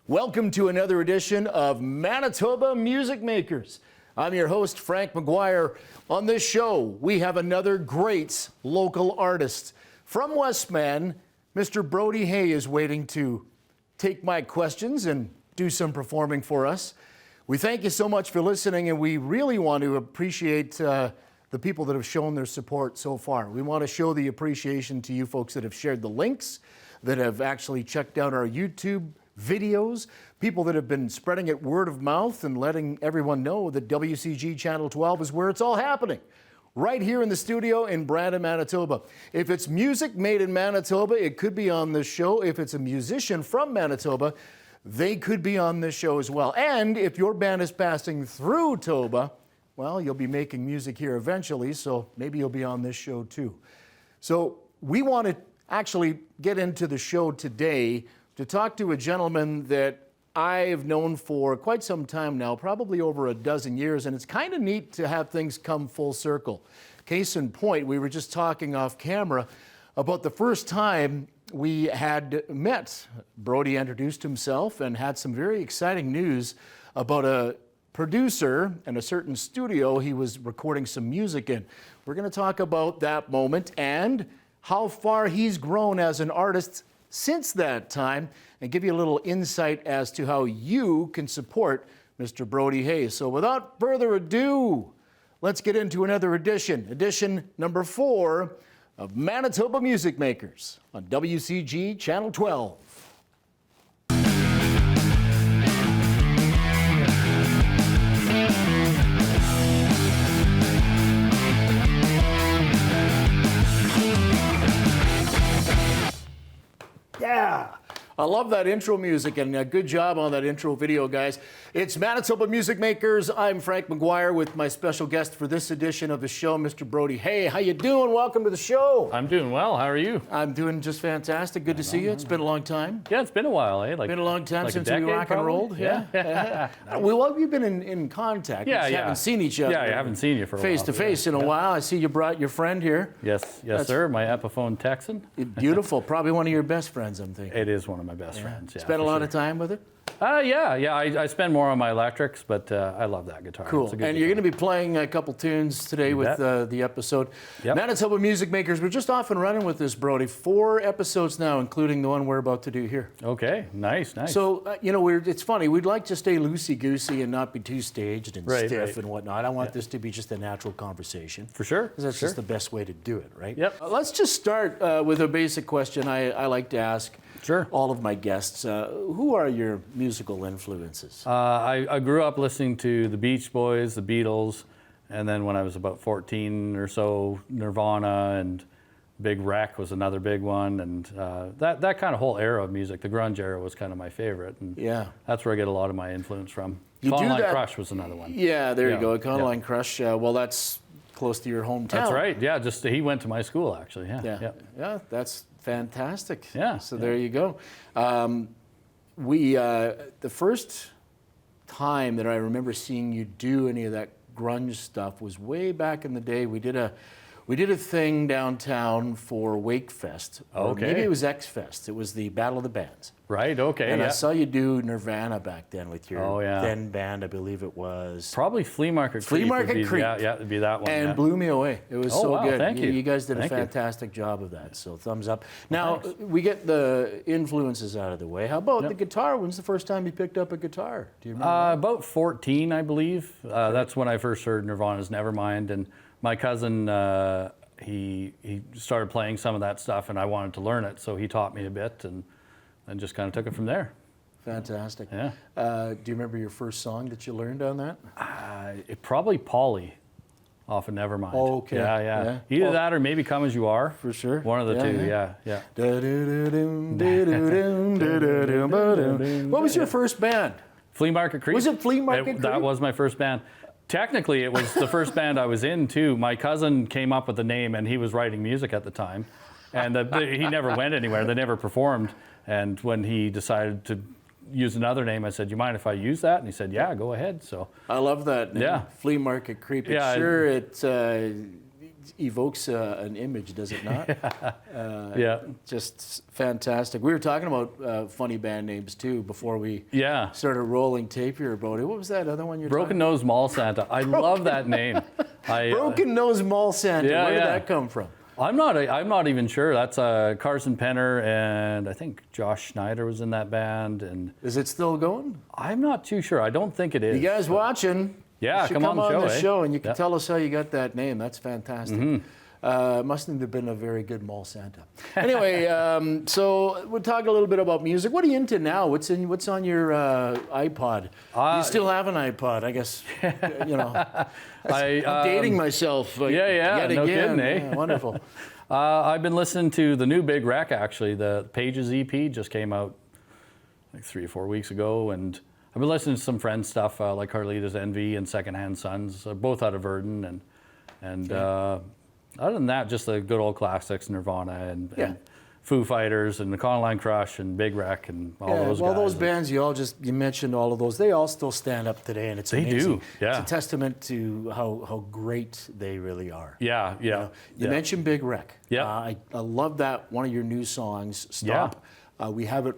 Welcome to another edition of Manitoba Music Makers. I'm your host, Frank McGuire. On this show, we have another great local artist. From Westman, Mr. Brodie Hay is waiting to take my questions and do some performing for us. We thank you so much for listening, and we really want to appreciate the people that have shown their support so far. We want to show the appreciation to you folks that have shared the links, that have actually checked out our YouTube videos, people that have been spreading it word of mouth and letting everyone know that WCG Channel 12 is where it's all happening. Right here in the studio in Brandon, Manitoba. If it's music made in Manitoba, it could be on this show. If it's a musician from Manitoba, they could be on this show as well. And if your band is passing through Toba, well, you'll be making music here eventually, so maybe you'll be on this show too. So we want to actually get into the show today to talk to a gentleman that I've known for quite some time now, probably over a dozen years, and it's kind of neat to have things come full circle. Case in point, we were just talking off camera about the first time we had met. Brodie introduced himself and had some very exciting news about a producer and a certain studio he was recording some music in. We're going to talk about that moment and how far he's grown as an artist since that time, and give you a little insight as to how you can support Mr. Brodie Hay. So without further ado, let's get into another edition number 4 of Manitoba Music Makers on WCG Channel 12. Yeah, I love that intro music, and good job on that intro video, guys. It's Manitoba Music Makers. I'm Frank McGuire with my special guest for this edition of the show, Mr. Brodie Hay. How you doing? Welcome to the show. I'm doing well. How are you? I'm doing just fantastic. Good to see you. It's been a long time. Yeah, it's been a while, eh? Been a long time since we rock and rolled. Yeah. Well, we've been in contact. Yeah, we just haven't seen each other. Yeah, I haven't seen you for a while. Face to face in a while. I see you brought your friend here. Yes, sir. My Epiphone Texan. Beautiful. Probably one of your best friends, I'm thinking. It is one of my best friends. Yeah, spent a lot of time with it? I spend more on my electrics, but I love that guitar. Cool. And you're going to be playing a couple tunes today with the episode. Yep. Manitoba Music Makers, we're just off and running with this, Brodie. 4 episodes now, including the one we're about to do here. Okay, nice. So, it's funny. We'd like to stay loosey-goosey and not be too staged and stiff and whatnot. I want this to be just a natural conversation. For sure. Because that's just the best way to do it, right? Yep. Let's just start with a basic question I like to ask all of my guests. Who are your musical influences? I grew up listening to the Beach Boys, the Beatles, and then when I was about 14 or so, Nirvana and Big Wreck was another big one, and that kind of whole era of music. The grunge era was kind of my favorite, and that's where I get a lot of my influence from. Econoline Crush was another one. Yeah, there you go. Econoline Crush. Well, that's close to your hometown. That's right. Yeah, he went to my school actually. Yeah, that's fantastic. Yeah. So there you go. The first time that I remember seeing you do any of that grunge stuff was way back in the day. We did a thing downtown for Wakefest. Okay. Maybe it was X-Fest. It was the Battle of the Bands. Right, okay. And I saw you do Nirvana back then with your then band, I believe it was. Probably Flea Market Creep. Yeah, it'd be that one. And blew me away. It was so good. Thank you. You guys did a fantastic job of that, so thumbs up. Now, we get the influences out of the way. How about the guitar? When's the first time you picked up a guitar? Do you remember? About 14, I believe. That's when I first heard Nirvana's Nevermind, and my cousin, he started playing some of that stuff, and I wanted to learn it, so he taught me a bit, and just kind of took it from there. Fantastic. Yeah. Do you remember your first song that you learned on that? Probably Polly off of Nevermind. Oh, okay. Yeah. Either that or maybe Come As You Are. For sure. One of the two, yeah. What was your first band? Flea Market Creep. Was it Flea Market Creep? That was my first band. Technically, it was the first band I was in, too. My cousin came up with the name, and he was writing music at the time. And he never went anywhere. They never performed. And when he decided to use another name, I said, "You mind if I use that?" And he said, "Yeah, go ahead." So I love that name. Yeah. Flea Market Creep. Yeah. Sure, evokes an image, does it not? Yeah. Just fantastic. We were talking about funny band names too before we Yeah. started rolling tape here, Brodie. What was that other one you're Broken Nose Mall Santa. I love that name. Broken Nose Mall Santa. Yeah, Where did yeah. that come from? I'm not even sure. That's Carson Penner, and I think Josh Schneider was in that band, and Is it still going? I'm not too sure. I don't think it is. You guys watching? Yeah, you should come on the the show, eh? show and you can Yep. tell us how you got that name. That's fantastic. Mustn't have been a very good mall Santa. Anyway, so we'll talk a little bit about music. What are you into now? What's on your iPod? You still have an iPod, I guess. You know, I'm dating myself. Yet no again. kidding, eh? Yeah, wonderful. I've been listening to the new Big Wreck, actually. The Pages EP just came out like 3 or 4 weeks ago, and I've been listening to some friend stuff like Carlita's Envy and Secondhand Sons, both out of Verdun, and other than that, just the good old classics, Nirvana and Foo Fighters and the Econoline Crush and Big Wreck and all those well, guys. those bands you mentioned all of those. They all still stand up today, and it's They amazing. do, yeah. It's a testament to how great they really are. Yeah. You mentioned Big Wreck. Yeah. I love that one of your new songs, Stop. We have it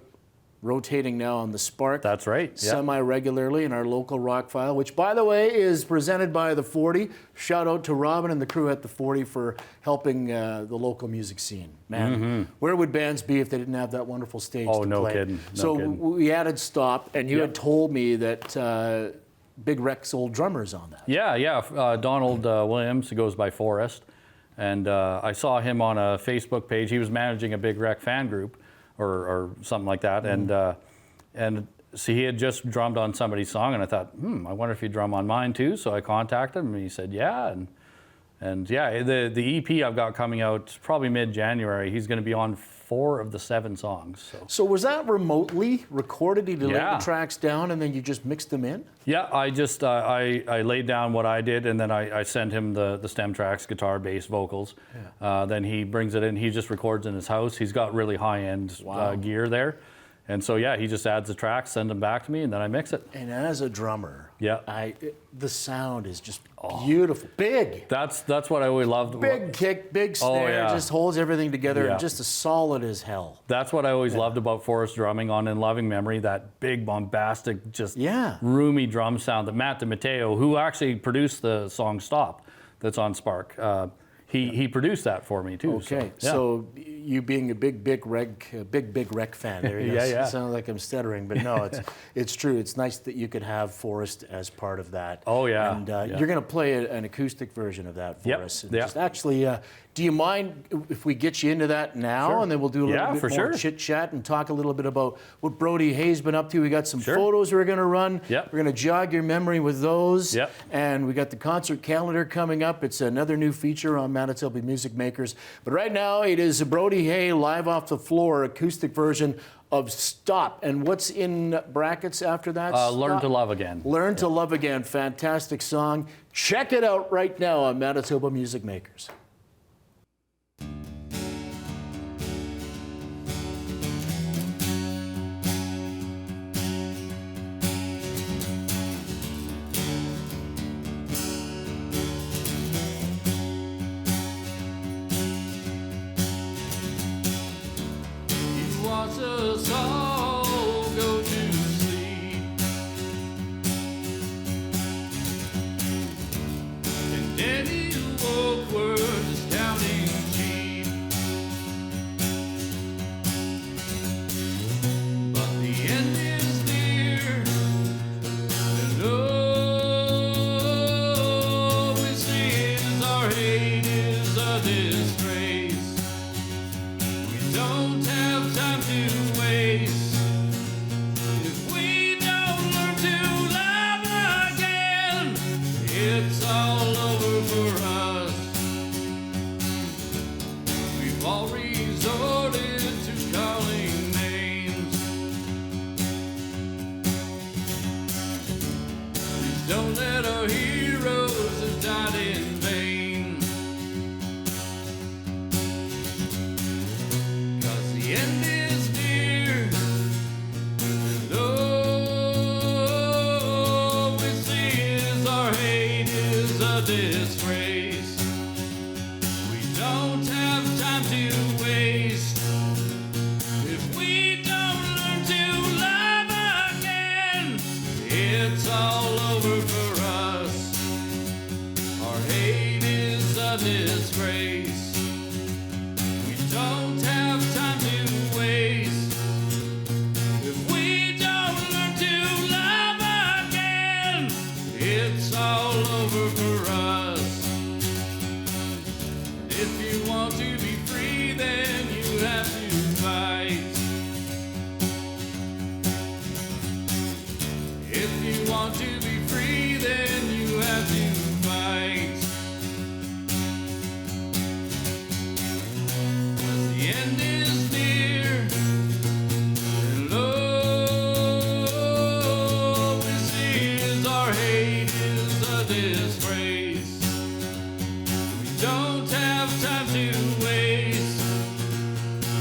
rotating now on the Spark. That's right. Yeah. Semi-regularly in our local rock file, which, by the way, is presented by the 40. Shout out to Robin and the crew at the 40 for helping the local music scene. Man, where would bands be if they didn't have that wonderful stage to no play? kidding. No So kidding. we added Stop, and you had told me that Big Wreck's old drummer's on that. Yeah. Donald Williams, who goes by Forrest. And I saw him on a Facebook page. He was managing a Big Wreck fan group or something like that. And so he had just drummed on somebody's song, and I thought, I wonder if he'd drum on mine too. So I contacted him, and he said, yeah. And yeah, the EP I've got coming out probably mid-January, he's going to be on 4 of the 7 songs. So was that remotely recorded? Did you lay Yeah. the tracks down and then you just mixed them in? Yeah, I just I laid down what I did, and then I sent him the stem tracks, guitar, bass, vocals. Then he brings it in. He just records in his house. He's got really high-end gear there. And so, yeah, he just adds the tracks, send them back to me, and then I mix it. And as a drummer, Yeah. the sound is just beautiful. Big. That's what I always loved. Big kick, big snare, yeah. just holds everything together Yeah. and just as solid as hell. That's what I always loved about Forrest drumming on In Loving Memory, that big, bombastic, just roomy drum sound that Matt DiMatteo, who actually produced the song Stop that's on Spark, he produced that for me too. Okay, So, yeah. so you being a big Wreck fan, there you go. Yeah. Sounds like I'm stuttering, but no, it's true. It's nice that you could have Forrest as part of that. Oh, yeah. And you're going to play an acoustic version of that for us. And Yep. just actually, do you mind if we get you into that now, Sure. and then we'll do a little bit for more sure. chit chat and talk a little bit about what Brodie Hay's been up to? We got some Sure. photos we're going to run. Yep. We're going to jog your memory with those. Yep. And we got the concert calendar coming up. It's another new feature on Manitoba Music Makers. But right now, it is Brodie Hay live off the floor acoustic version of Stop. And what's in brackets after that? Learn Stop. to Love Again. Learn to Love Again. Fantastic song. Check it out right now on Manitoba Music Makers. Watch us all go to sleep, and then you woke words counting sheep. But the end is near, and all we see is our hate is a disgrace. We don't have time to waste if we don't learn to love again. It's all over for us. We've all resorted to calling names. Please don't let our heroes have died in vain. 'Cause the end is near, and all we see is our hate is a disgrace. it's all over for us. Our hate is a disgrace. We don't have time to waste. If we don't learn to love again, it's all over for us. If you want to be free, then you have to fight. If you want to be free, then you have to fight. 'Cause the end is near, and lo, this is our hate is a disgrace. We don't have time to waste.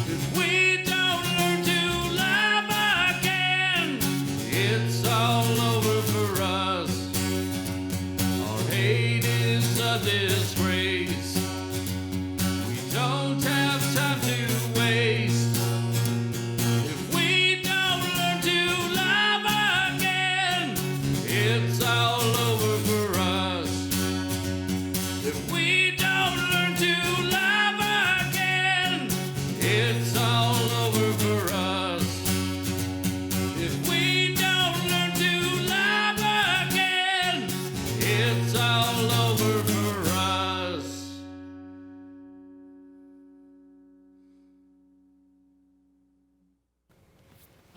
If we don't learn to love again, it's all over for us. Our hate is a disgrace. We don't have time to waste. If we don't learn to love again, it's all over for us. If we don't learn to love again, it's all over for us. If we don't learn to love again, it's all over for us.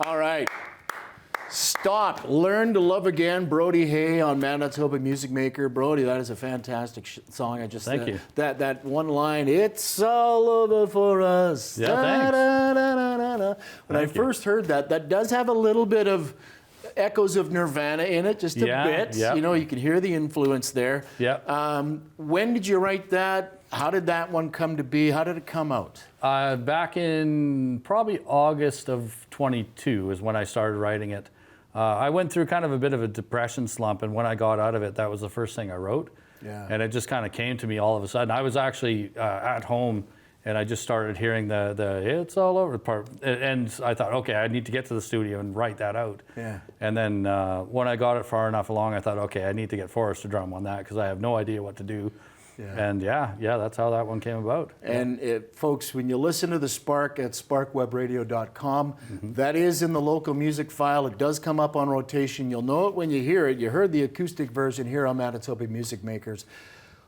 All right. Stop. Learn to Love Again. Brodie Hay on Manitoba Music Maker. Brodie, that is a fantastic song. I just Thank you. That one line, it's all over for us. Yeah, thanks. Da-da-da-da-da-da. When I Thank you. first heard that, that does have a little bit of echoes of Nirvana in it, just a Yeah, bit. yeah. You know, you can hear the influence there. Yeah. When did you write that? How did that one come to be? How did it come out? Back in probably August of 22 is when I started writing it. I went through kind of a bit of a depression slump, and when I got out of it, that was the first thing I wrote. Yeah. And it just kind of came to me all of a sudden. I was actually at home, and I just started hearing the "it's all over" part, and I thought, okay, I need to get to the studio and write that out. Yeah. And then when I got it far enough along, I thought, okay, I need to get Forrest to drum on that because I have no idea what to do. Yeah. And yeah, that's how that one came about. And folks, when you listen to the Spark at sparkwebradio.com, that is in the local music file. It does come up on rotation. You'll know it when you hear it. You heard the acoustic version here on Manitoba Music Makers.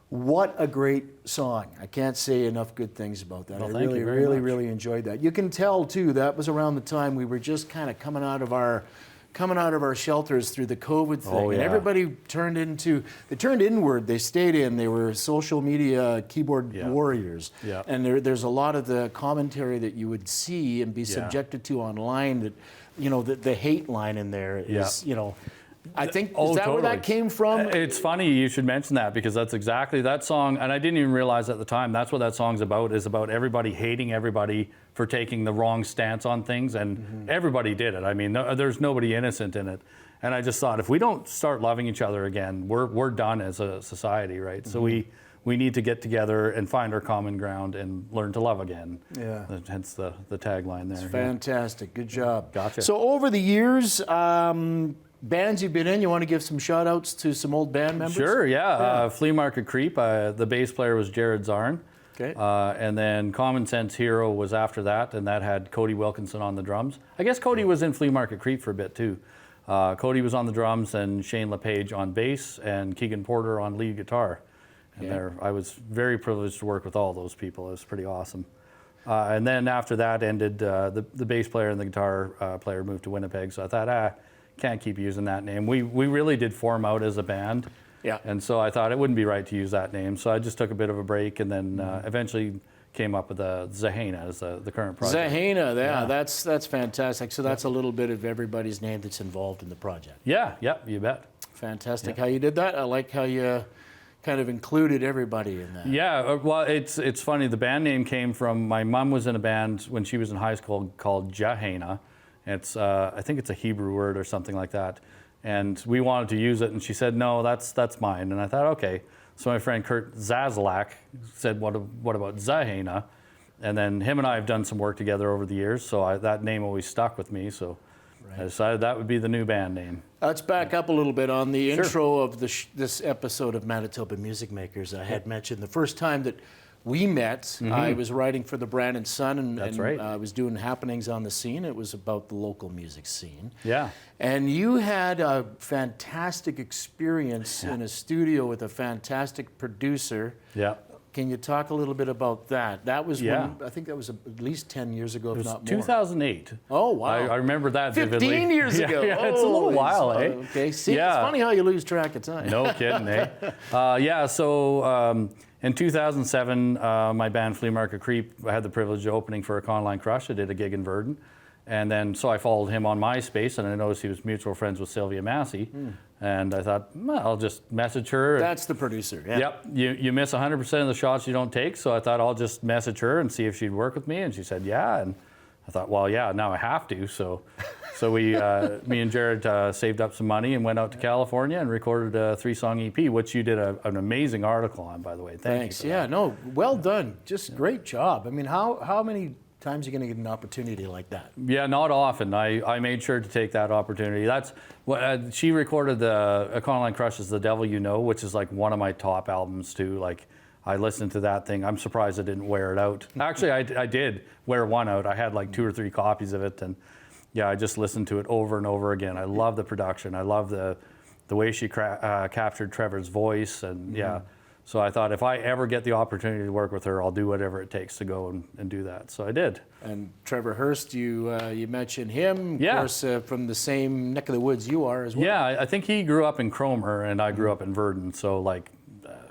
What a great song. I can't say enough good things about that. Well, I thank really, you very really, much. really enjoyed that. You can tell, too, that was around the time we were just kind of coming out of our shelters through the COVID thing. Oh, And yeah. everybody turned inward. They stayed in. They were social media keyboard Yeah. warriors. Yeah. And there's a lot of the commentary that you would see and be subjected to online that, you know, the hate line in there is, you know, I think, is that where that came from? It's funny you should mention that because that's exactly that song, and I didn't even realize at the time that's what that song's about, is about everybody hating everybody for taking the wrong stance on things, and everybody did it. I mean, there's nobody innocent in it. And I just thought, if we don't start loving each other again, we're done as a society, right? So we need to get together and find our common ground and learn to love again. Yeah. Hence the tagline there. Fantastic. Good job. Gotcha. So over the years, bands you've been in, you want to give some shout outs to some old band members? Sure, yeah. Flea Market Creep, the bass player was Jared Zarn. Okay. And then Common Sense Hero was after that, and that had Cody Wilkinson on the drums. I guess Cody was in Flea Market Creep for a bit too. Cody was on the drums, and Shane LePage on bass, and Keegan Porter on lead guitar. And I was very privileged to work with all those people. It was pretty awesome. And then after that ended, the bass player and the guitar player moved to Winnipeg, so I thought, can't keep using that name. We really did form out as a band. Yeah. And so I thought it wouldn't be right to use that name. So I just took a bit of a break and then eventually came up with ZaHayNa as the current project. ZaHayNa, yeah, that's fantastic. So that's a little bit of everybody's name that's involved in the project. Yeah, you bet. Fantastic how you did that. I like how you kind of included everybody in that. Yeah, well, it's funny. The band name came from, my mom was in a band when she was in high school called ZaHayNa. It's I think it's a Hebrew word or something like that. And we wanted to use it, and she said, no, that's mine. And I thought, okay. So my friend Kurt Zaslak said, what about ZaHayNa? And then him and I have done some work together over the years, so that name always stuck with me. So I decided that would be the new band name. Let's back up a little bit on the intro of this episode of Manitoba Music Makers. I had mentioned the first time that we met, I was writing for the Brandon Sun, and right. I was doing happenings on the scene. It was about the local music scene. Yeah. And you had a fantastic experience in a studio with a fantastic producer. Yeah. Can you talk a little bit about that? That was when, I think that was at least 10 years ago, if not more. 2008. Oh, wow. I remember that 15 vividly. years ago. Yeah, it's a little while, eh? Okay, see, it's funny how you lose track of time. No kidding, eh? In 2007, my band Flea Market Creep, I had the privilege of opening for a Conline Crush. I did a gig in Verdun. And then, so I followed him on MySpace, and I noticed he was mutual friends with Sylvia Massey. And I thought, well, I'll just message her. That's the producer, yeah. Yep, you miss 100% of the shots you don't take, so I thought I'll just message her and see if she'd work with me, and she said, yeah. And I thought, well, yeah, now I have to. So we, me and Jared saved up some money and went out to California and recorded a 3-song EP, which you did an amazing article on, by the way. Thanks. You for that. No, well done. Just great job. I mean, how many times are you going to get an opportunity like that? Yeah, not often. I made sure to take that opportunity. That's what she recorded. The Econoline Crush is The Devil You Know, which is like one of my top albums too. Like, I listened to that thing. I'm surprised I didn't wear it out. Actually, I did wear one out. I had like 2 or 3 copies of it, and yeah, I just listened to it over and over again. I love the production. I love the way she captured Trevor's voice, and yeah. So I thought, if I ever get the opportunity to work with her, I'll do whatever it takes to go and do that. So I did. And Trevor Hurst, you mentioned him, of Yeah. course, from the same neck of the woods you are as well. Yeah, I think he grew up in Cromer, and I grew up in Verdun, so like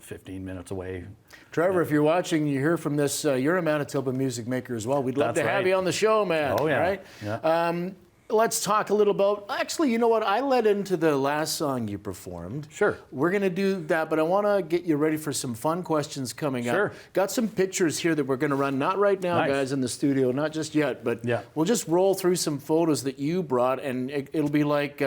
15 minutes away. Trevor, if you're watching, you hear from this, you're a Manitoba music maker as well. We'd love That's to have right. you on the show, man. Oh, yeah. Right? Yeah. Let's talk a little about, actually, you know what? I led into the last song you performed. Sure. We're going to do that, but I want to get you ready for some fun questions coming Sure. up. Got some pictures here that we're going to run, not right now, Nice. guys, in the studio, not just yet, but Yeah. we'll just roll through some photos that you brought, and it'll be like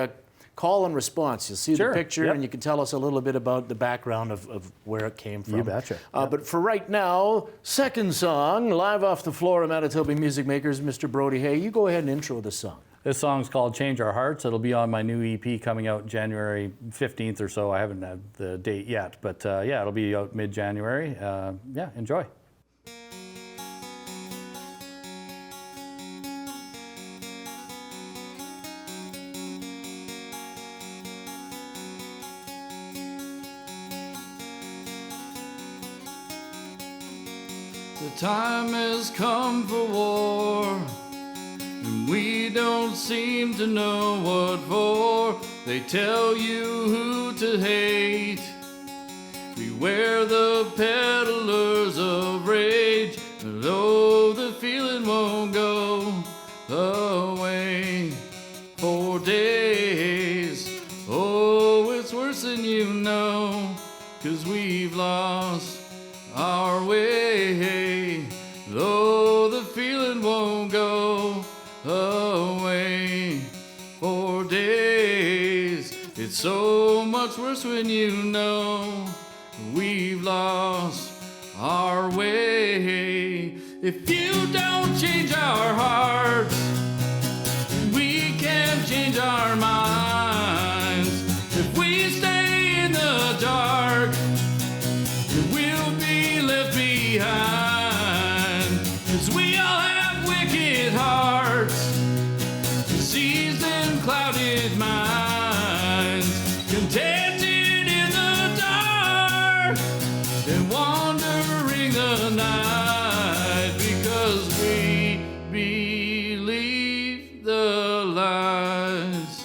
call and response. You'll see Sure. the picture, Yep. and you can tell us a little bit about the background of where it came from. You betcha. But for right now, second song, live off the floor of Manitoba Music Makers, Mr. Brodie Hay. You go ahead and intro the song. This song's called Change Our Hearts. It'll be on my new EP coming out January 15th or so. I haven't had the date yet, but yeah, it'll be out mid-January. Yeah, enjoy. The time has come for war, and we don't seem to know what for. They tell you who to hate. Beware the peddlers of rage, but oh, the feeling won't go away for days. Oh, it's worse than you know, 'cause we've lost our way. Though the feeling won't go away for days. It's so much worse when you know we've lost our way. If you don't change our hearts, we can't change our minds. If we stay in the dark, we'll be left behind. 'Cause we all have wicked hearts, diseased and clouded minds, contented in the dark and wandering the night, because we believe the lies.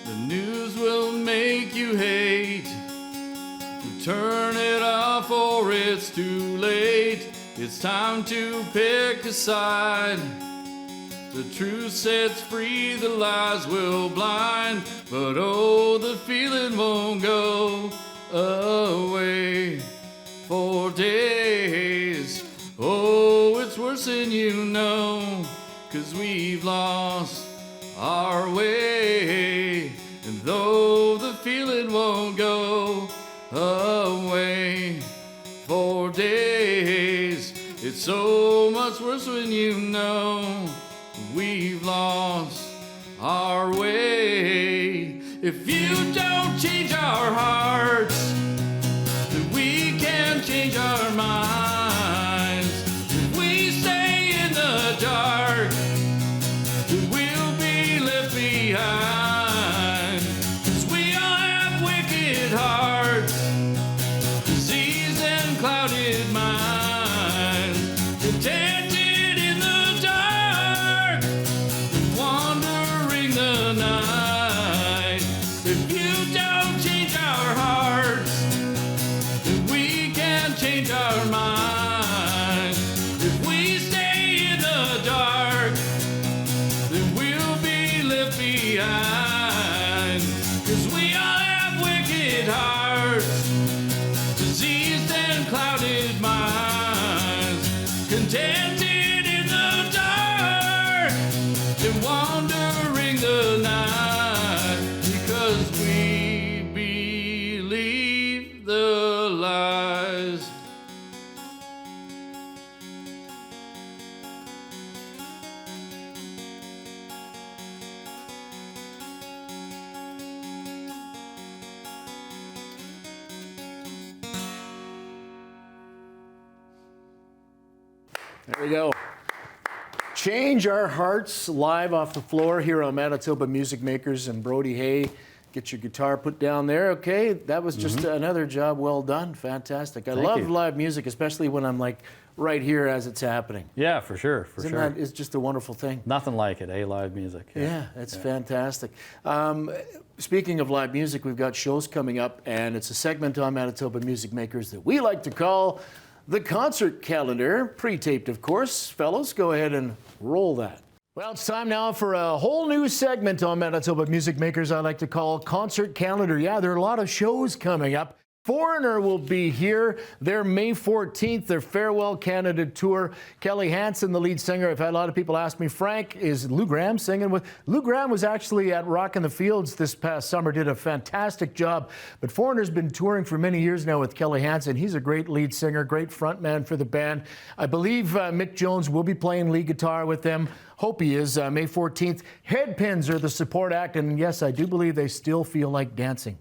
The news will make you hate. Turn it off or it's too late. It's time to pick a side. The truth sets free, the lies will blind. But oh, the feeling won't go away for days. Oh, it's worse than you know, 'cause we've lost our way. And feeling won't go away for days. It's so much worse when you know we've lost our way. If you don't change our hearts, then we can change our minds. If we stay in the dark, then we'll be left behind. 'Cause we all have wicked hearts, diseased and clouded minds, contented in the dark, wandering the night. If you don't change our hearts, then we can change our minds. If we stay in the dark, then we'll be left behind. 'Cause we all have wicked hearts, diseased and clouded minds, contented in the dark and wandering the night, because we believe the lies. There we go. Change Our Hearts live off the floor here on Manitoba Music Makers, and Brodie Hay. Get your guitar put down there, okay? That was just another job well done. Fantastic. I love you. live music, especially when I'm like right here as it's happening. Yeah, for sure, for Isn't sure. that, it's just a wonderful thing. Nothing like it, live music. Yeah, it's fantastic. Speaking of live music, we've got shows coming up, and it's a segment on Manitoba Music Makers that we like to call the concert calendar, pre-taped, of course. Fellows, go ahead and roll that. Well, it's time now for a whole new segment on Manitoba Music Makers I like to call Concert Calendar. Yeah, there are a lot of shows coming up. Foreigner will be here. They're May 14th, their Farewell Canada Tour. Kelly Hansen, the lead singer. I've had a lot of people ask me, Frank, is Lou Gramm singing with? Lou Gramm was actually at Rock in the Fields this past summer, did a fantastic job. But Foreigner's been touring for many years now with Kelly Hansen. He's a great lead singer, great frontman for the band. I believe Mick Jones will be playing lead guitar with them. Hope he is, May 14th. Headpins are the support act, and yes, I do believe they still feel like dancing.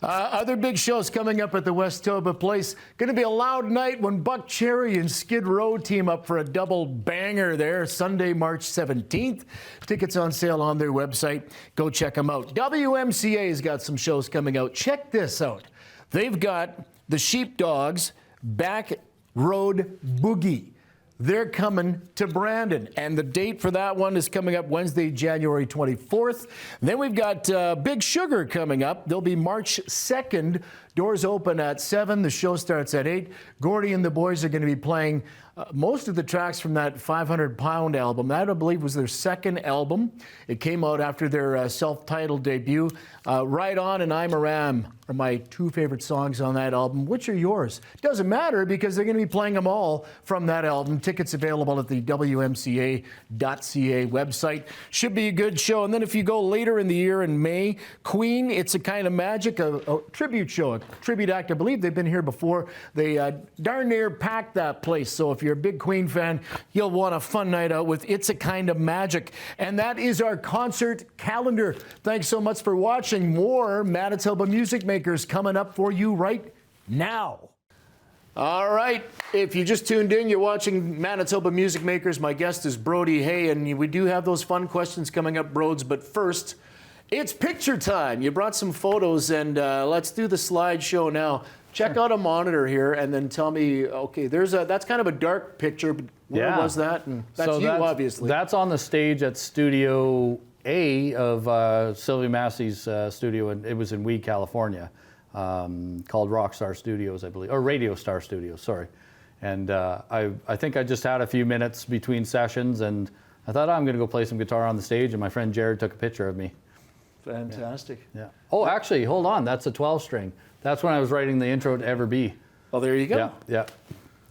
Other big shows coming up at the Westoba Place. Going to be a loud night when Buck Cherry and Skid Row team up for a double banger there, Sunday, March 17th. Tickets on sale on their website. Go check them out. WMCA's got some shows coming out. Check this out. They've got the Sheepdogs Back Road Boogie. They're coming to Brandon, and the date for that one is coming up Wednesday, January 24th. Then we've got Big Sugar coming up. They'll be March 2nd. Doors open at 7. The show starts at 8. Gordy and the boys are going to be playing most of the tracks from that 500 Pound album. That, I believe, was their second album. It came out after their self-titled debut. Ride On and I'm a Ram are my two favorite songs on that album. Which are yours? Doesn't matter, because they're going to be playing them all from that album. Tickets available at the WMCA.ca website. Should be a good show. And then if you go later in the year in May, Queen, It's a Kind of Magic, a tribute show, a tribute act. I believe they've been here before. They darn near packed that place. So if you're a big Queen fan, you'll want a fun night out with It's a Kind of Magic. And that is our concert calendar. Thanks so much for watching. More Manitoba Music Makers coming up for you right now. All right, if you just tuned in, you're watching Manitoba Music Makers. My guest is Brodie Hay, and we do have those fun questions coming up, Brodes. But first, it's picture time. You brought some photos, and let's do the slideshow now. Check out a monitor here, and then tell me, okay, that's kind of a dark picture, but where was that? And that's So you, obviously. That's on the stage at Studio A of Sylvia Massey's studio, and it was in Weed, California, called Rockstar Studios, I believe, or Radio Star Studios, sorry. And I think I just had a few minutes between sessions, and I thought, I'm going to go play some guitar on the stage, and my friend Jared took a picture of me. Fantastic. Yeah. Oh, actually, hold on. That's a 12-string. That's when I was writing the intro to Ever Be. Oh, there you go. Yeah, yeah.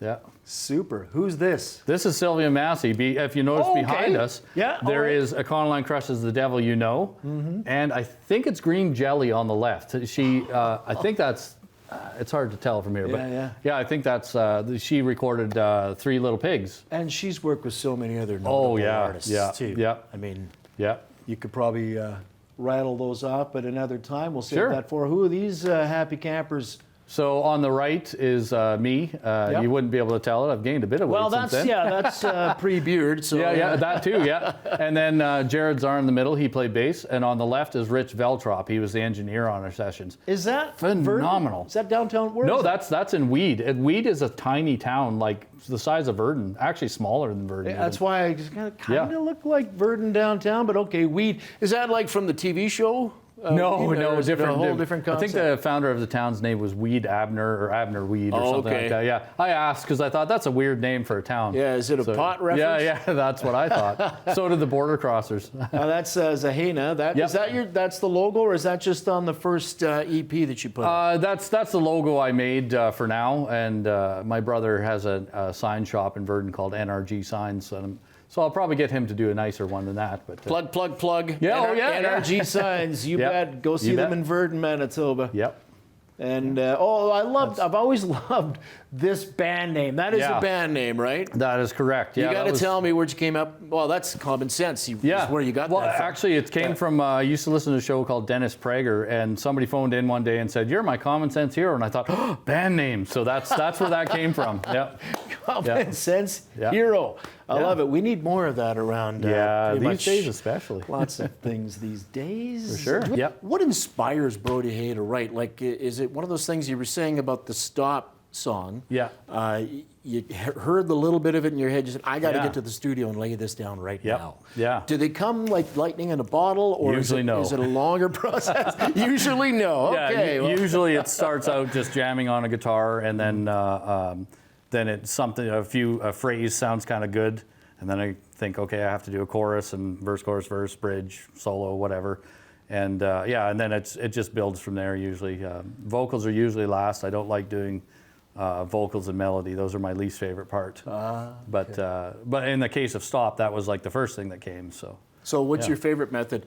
Yeah. Super. Who's this? This is Sylvia Massey. If you notice behind us, Yeah, all there right. is Econoline Crushes the Devil You Know, and I think it's Green Jelly on the left. I think that's, it's hard to tell from here, but Yeah. I think that's, she recorded Three Little Pigs. And she's worked with so many other notable artists too. Yeah. I mean, Yeah. you could probably rattle those off, but another time we'll save Sure. that for. Who are these happy campers? So on the right is me. You wouldn't be able to tell it. I've gained a bit of weight since then. that's pre-beard. So Yeah, that too, yeah. And then Jared Czar in the middle, he played bass. And on the left is Rich Veltrop. He was the engineer on our sessions. Is that Phenomenal. Verdun? Is that downtown? Where No, is that's in Weed. Weed is a tiny town, like the size of Verdun. Actually smaller than Verdun. Yeah, that's why I kind Yeah. of look like Verdun downtown, but okay, Weed. Is that like from the TV show? No, Weed, or is it different. a whole different I concept. think the founder of the town's name was Weed Abner or Abner Weed or something okay. like that. Yeah, I asked because I thought that's a weird name for a town. Yeah, is it a pot reference? Yeah, that's what I thought. So did the Border Crossers. Now that's ZaHayNa. Yep. Is that that's the logo, or is that just on the first EP that you put out? That's the logo I made for now, and my brother has a sign shop in Verdun called NRG Signs, so I'll probably get him to do a nicer one than that. But Plug. Yeah, NRG Signs. You Yep. bet. Go see You them bet. in Verdun, Manitoba. Yep. And I've always loved this band name. That is Yeah. a band name, right? That is correct. You Yeah, got to tell me where you came up. Well, that's common sense. Yeah. Where you got well, that from. actually, it came from, I used to listen to a show called Dennis Prager, and somebody phoned in one day and said, "You're my common sense hero." And I thought, oh, band name. So that's where that came from. Yeah. Common sense Yeah. hero. I Yeah. love it. We need more of that around. Yeah, pretty these much days especially. Lots of things these days. For sure. What, Yep. what inspires Brodie Hay to write? Like, is it one of those things you were saying about the Stop song? Yeah. You heard the little bit of it in your head. You said, "I got to Yeah. get to the studio and lay this down right Yep. now." Yeah. Do they come like lightning in a bottle, or Usually no. is it a longer process? Usually no. Yeah, Okay. well- usually it starts out just jamming on a guitar, and then it's something, a phrase sounds kind of good, and then I think, okay, I have to do a chorus and verse, bridge, solo, whatever, and and then it just builds from there. Usually, vocals are usually last. I don't like doing vocals and melody; those are my least favorite part. But in the case of Stop, that was like the first thing that came. So what's Yeah. your favorite method?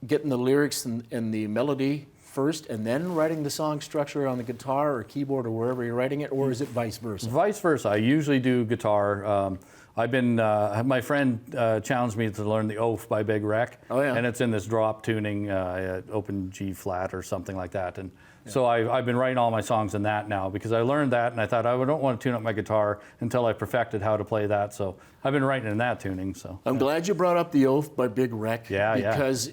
Getting the lyrics and the melody first, and then writing the song structure on the guitar or keyboard or wherever you're writing it, or is it vice versa? Vice versa. I usually do guitar. I've been, my friend challenged me to learn the Oath by Big Wreck. Oh, yeah. And it's in this drop tuning, open G flat or something like that. And so I've been writing all my songs in that now because I learned that and I thought I don't want to tune up my guitar until I perfected how to play that. So I've been writing in that tuning. So I'm glad you brought up the Oath by Big Wreck. Yeah, yeah. Because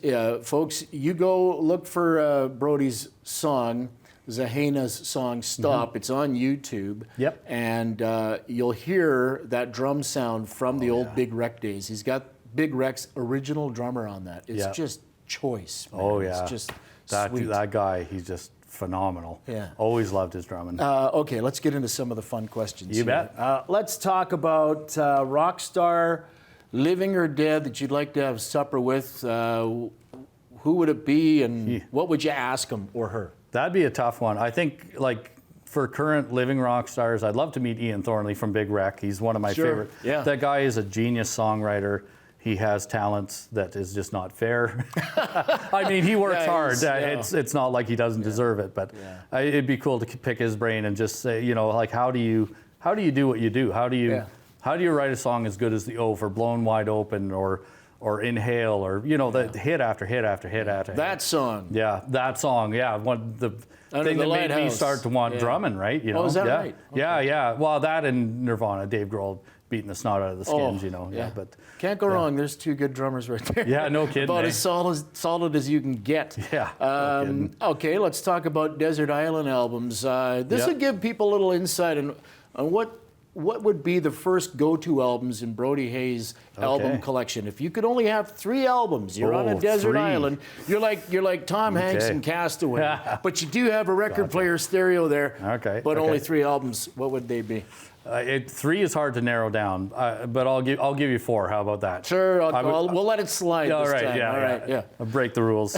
folks, you go look for Brodie's song, ZaHayNa's song "Stop." It's on YouTube. Yep. And you'll hear that drum sound from the old Big Wreck days. He's got Big Wreck's original drummer on that. It's Yeah. just choice. Man. Oh, yeah. It's just that sweet. guy, he's just phenomenal. Yeah. Always loved his drumming. Okay, let's get into some of the fun questions. You here. bet. Let's talk about rock star, living or dead, that you'd like to have supper with. Who would it be, and what would you ask him or her? That'd be a tough one. I think, like, for current living rock stars, I'd love to meet Ian Thornley from Big Wreck. He's one of my Sure, favorite. yeah. That guy is a genius songwriter. He has talents that is just not fair. I mean, he works Yeah, hard. he's- yeah. It's not like he doesn't deserve it, but it'd be cool to pick his brain and just say, like, how do you do what you do? How do you write a song as good as the Oath or Blown Wide Open or Inhale or the hit after hit after hit after hit. That song. Yeah, that song. Yeah, the Under thing the that made me Lighthouse. start to want Yeah. drumming, right? Oh, is that yeah. right? Yeah. Well, that and Nirvana, Dave Grohl beating the snot out of the skins, Yeah, but Can't go wrong. There's two good drummers right there. Yeah, no kidding, About eh? as solid as you can get. Yeah, no kidding. Okay, let's talk about Desert Island albums. This would give people a little insight on what would be the first go-to albums in Brodie Hay's album collection. If you could only have 3 albums, you're on a desert 3. island. You're like Tom Hanks in Castaway, but you do have a record player stereo there. Okay, But okay. only 3 albums. What would they be? 3 is hard to narrow down, but I'll give you 4. How about that? Sure, we'll let it slide All this right, time. yeah, All right, yeah. I'll break the rules.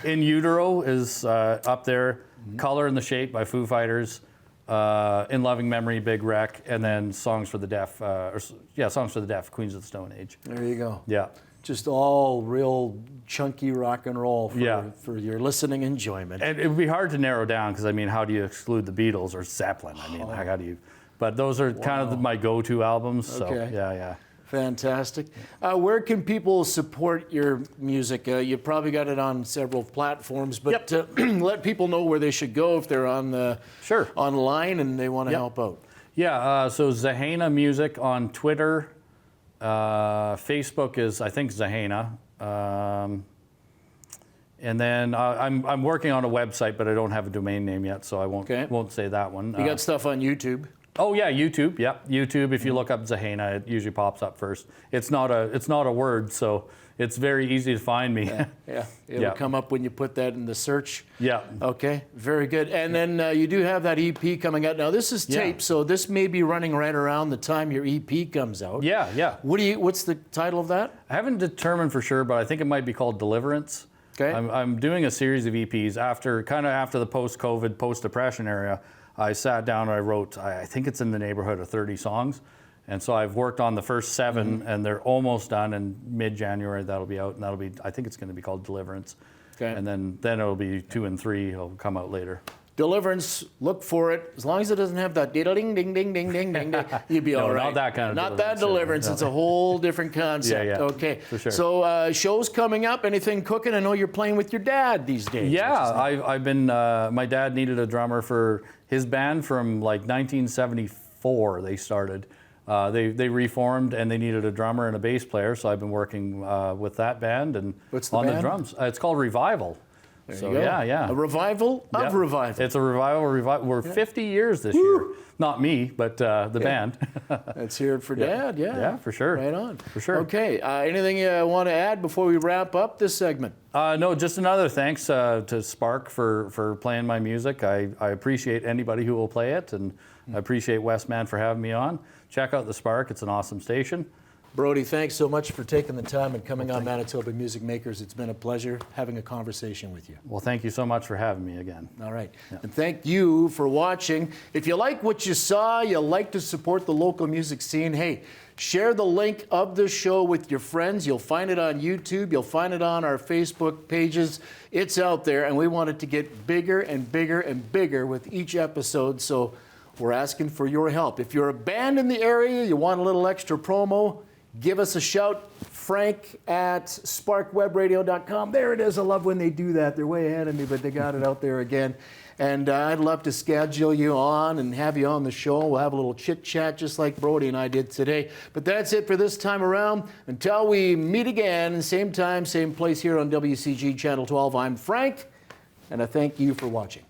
In Utero is up there. Mm-hmm. Color and the Shape by Foo Fighters. In Loving Memory, Big Wreck, and then Songs for the Deaf, Songs for the Deaf, Queens of the Stone Age. There you go. Yeah. Just all real chunky rock and roll Yeah. for your listening enjoyment. And it would be hard to narrow down because, I mean, how do you exclude the Beatles or Zeppelin? I mean, how do you? But those are kind of my go-to albums. So, Okay. yeah. Fantastic. Where can people support your music? You probably got it on several platforms, but let people know where they should go if they're on the online and they want to help out. Yeah, so ZaHayNa Music on Twitter. Facebook is, I think, ZaHayNa. And then I'm working on a website, but I don't have a domain name yet, so I won't say that one. You got stuff on YouTube? Oh yeah, YouTube. Yeah, YouTube. If you look up ZaHayNa, it usually pops up first. It's not a word, so it's very easy to find me. Yeah. It'll come up when you put that in the search. Yeah. Okay, very good. And then you do have that EP coming out. Now this is tape, so this may be running right around the time your EP comes out. Yeah. What's the title of that? I haven't determined for sure, but I think it might be called Deliverance. Okay. I'm doing a series of EPs after the post-COVID, post-depression era. I sat down and I wrote, I think it's in the neighborhood of 30 songs. And so I've worked on the first 7 and they're almost done, and mid-January that'll be out, and I think it's going to be called Deliverance. Okay. And then it'll be 2 and 3 will come out later. Deliverance, look for it. As long as it doesn't have that ding ding ding ding ding ding ding, you'd be all right. Not that kind of Not Deliverance. that Deliverance. It's a whole different concept. Yeah. Okay. For sure. So shows coming up. Anything cooking? I know you're playing with your dad these days. Yeah, I've been. My dad needed a drummer for his band from like 1974. They started. They reformed and they needed a drummer and a bass player. So I've been working with that band and on the drums. It's called Revival. There so you go. Yeah. A revival of revival. It's a revival. We're 50 years this year. Not me, but the band. Let's hear it for Dad. Yeah, for sure. Right on. For sure. Okay. Anything you want to add before we wrap up this segment? No, just another thanks to Spark for playing my music. I appreciate anybody who will play it, and I appreciate Westman for having me on. Check out the Spark. It's an awesome station. Brodie, thanks so much for taking the time and coming on Manitoba Music Makers. It's been a pleasure having a conversation with you. Well, thank you so much for having me again. All right. Yeah. And thank you for watching. If you like what you saw, you like to support the local music scene, hey, share the link of this show with your friends. You'll find it on YouTube. You'll find it on our Facebook pages. It's out there, and we want it to get bigger and bigger and bigger with each episode, so we're asking for your help. If you're a band in the area, you want a little extra promo, give us a shout. Frank at sparkwebradio.com. There it is. I love when they do that. They're way ahead of me, but they got it out there again. And I'd love to schedule you on and have you on the show. We'll have a little chit-chat just like Brodie and I did today. But that's it for this time around. Until we meet again, same time, same place here on WCG Channel 12, I'm Frank, and I thank you for watching.